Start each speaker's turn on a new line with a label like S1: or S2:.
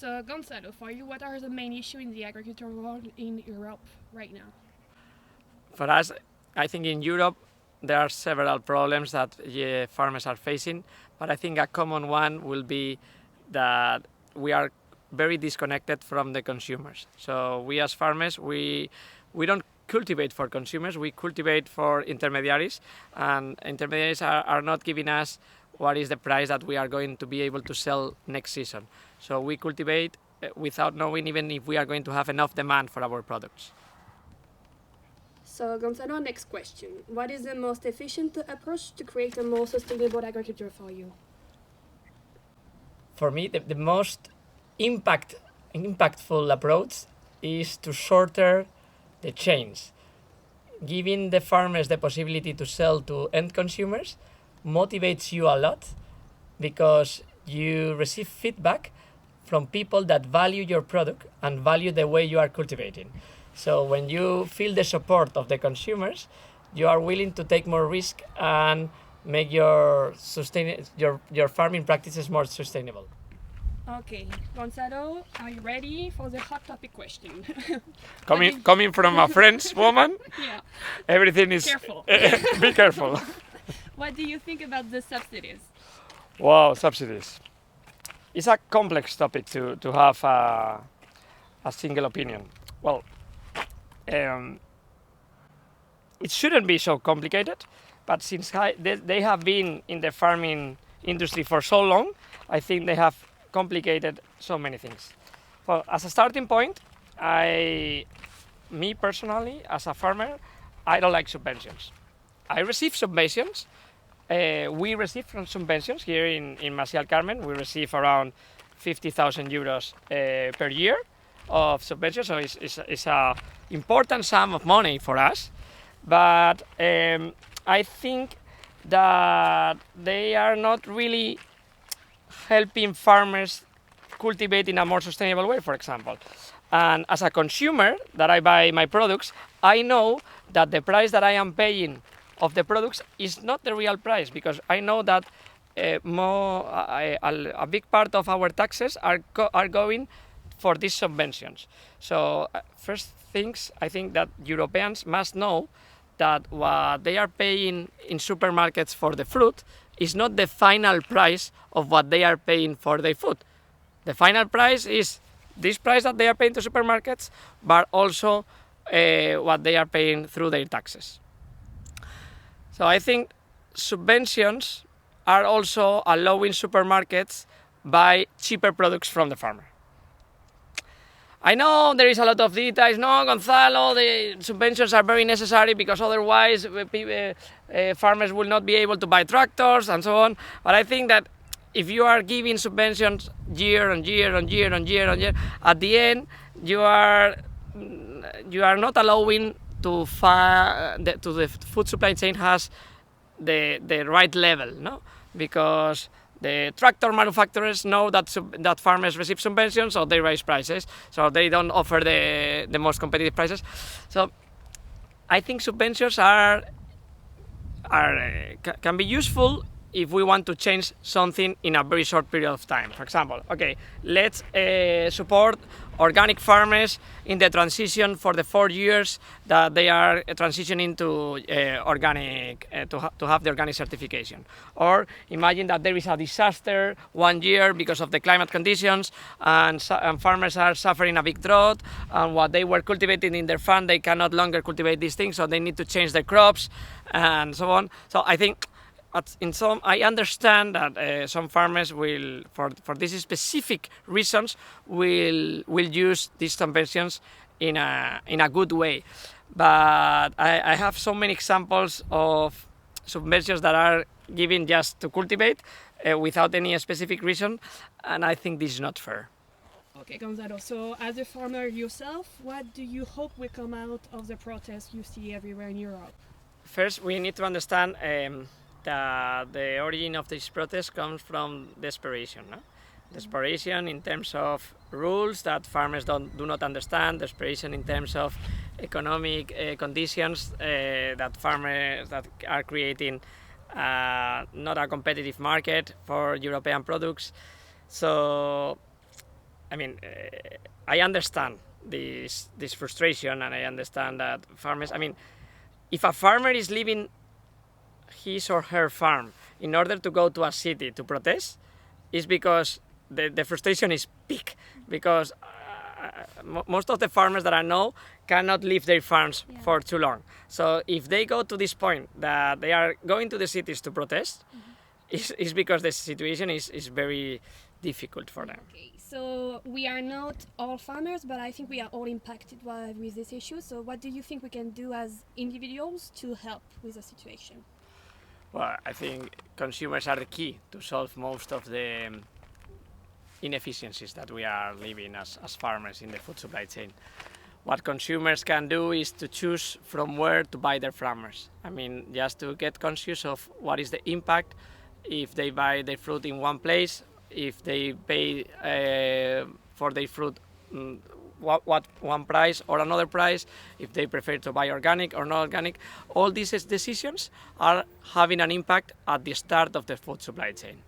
S1: So, Gonzalo, for you, what are the main issues in the agricultural world in Europe right now?
S2: For us, I think in Europe there are several problems that farmers are facing, but I think a common one will be that we are very disconnected from the consumers. So we as farmers, we don't cultivate for consumers, we cultivate for intermediaries, and intermediaries are not giving us what is the price that we are going to be able to sell next season. So we cultivate without knowing even if we are going to have enough demand for our products.
S1: So, Gonzalo, next question. What is the most efficient approach to create a more sustainable agriculture for you?
S2: For me, the most impactful approach is to shorter the chains. Giving the farmers the possibility to sell to end consumers motivates you a lot because you receive feedback from people that value your product and value the way you are cultivating. So when you feel the support of the consumers, you are willing to take more risk and make your farming practices more sustainable.
S1: Okay, Gonzalo, are you ready for the hot topic question?
S2: Coming from a French woman,
S1: Yeah,
S2: everything is
S1: careful.
S2: be careful.
S1: What do you think about the subsidies?
S2: Wow, subsidies. It's a complex topic to have a single opinion. Well, it shouldn't be so complicated, but since they have been in the farming industry for so long, I think they have complicated so many things. Well, as a starting point, me personally, as a farmer, I don't like subventions. I receive subventions. We receive from subventions here in Masial Carmen. We receive around 50,000 euros per year of subventions, so it's a important sum of money for us. But I think that they are not really helping farmers cultivate in a more sustainable way, for example. And as a consumer that I buy my products, I know that the price that I am paying of the products is not the real price, because I know that a big part of our taxes are going for these subventions. So first things, I think that Europeans must know that what they are paying in supermarkets for the fruit is not the final price of what they are paying for their food. The final price is this price that they are paying to supermarkets, but also what they are paying through their taxes. So I think subventions are also allowing supermarkets buy cheaper products from the farmer. I know there is a lot of details. No, Gonzalo, the subventions are very necessary because otherwise farmers will not be able to buy tractors and so on. But I think that if you are giving subventions year on year on year on year on year, at the end you are not allowing to the food supply chain has the right level, no? Because the tractor manufacturers know that farmers receive subventions, so they raise prices, so they don't offer the most competitive prices. So I think subventions can be useful if we want to change something in a very short period of time. For example, okay, let's support organic farmers in the transition for the 4 years that they are transitioning to organic, to have the organic certification. Or imagine that there is a disaster 1 year because of the climate conditions, and farmers are suffering a big drought, and what they were cultivating in their farm, they cannot longer cultivate these things, so they need to change their crops and so on. So I think I understand that some farmers will, for these specific reasons, will use these subventions in a good way. But I have so many examples of subventions that are given just to cultivate without any specific reason, and I think this is not fair.
S1: Okay, Gonzalo, so as a farmer yourself, what do you hope will come out of the protests you see everywhere in Europe?
S2: First, we need to understand that the origin of this protest comes from desperation. No? Desperation in terms of rules that farmers do not understand, desperation in terms of economic conditions that farmers that are creating not a competitive market for European products. So I mean, I understand this frustration, and I understand that farmers. I mean, if a farmer is leaving his or her farm in order to go to a city to protest, is because the frustration is big. Because most of the farmers that I know cannot leave their farms for too long. So if they go to this point that they are going to the cities to protest, is because the situation is very difficult for them.
S1: Okay, so we are not all farmers, but I think we are all impacted with this issue. So what do you think we can do as individuals to help with the situation?
S2: Well, I think consumers are the key to solve most of the inefficiencies that we are living as farmers in the food supply chain. What consumers can do is to choose from where to buy their farmers. I mean, just to get conscious of what is the impact if they buy their fruit in one place, if they pay for their fruit what one price or another price, if they prefer to buy organic or not organic. All these decisions are having an impact at the start of the food supply chain.